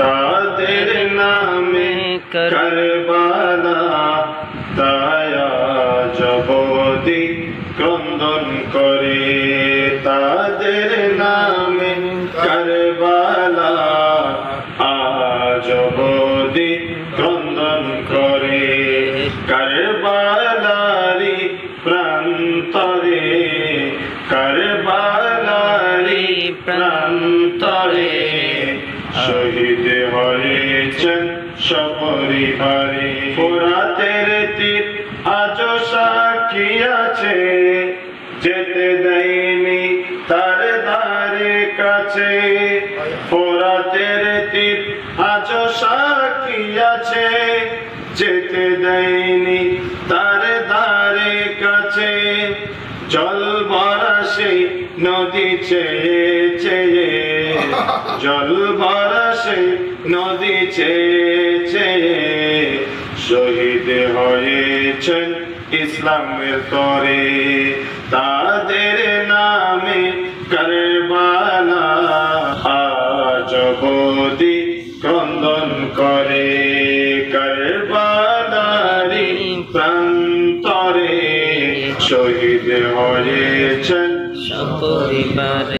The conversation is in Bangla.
তাদের নামে কারবালা তায়া জবদি ক্রন্দন করে, তাদের নামে কারবালা আজ অবধি ক্রন্দন করে। কারবালারি প্রান্তরে, কারবালারি প্রান্তরে শহীদ হয়েছেন সপরিবারে। ফোরাতের তীর আজও সাক্ষী আছে, যেতে দেয়নি তার ধারে কাছে। ফোরাতের তীর আজও সাক্ষী আছে, যেতে দেয়নি তার ধারে কাছে। জল ভরা সেই নদী চেয়ে চেয়ে, জল ভরা সেই নদী চেয়ে চেয়ে শহীদ হয়েছেন ইসলামের তরে। তাদের নামে কারবালা আজ অবধি ক্রন্দন করে। কারবালারি প্রান্তরে শহীদ হয়েছেন সপরিবারে।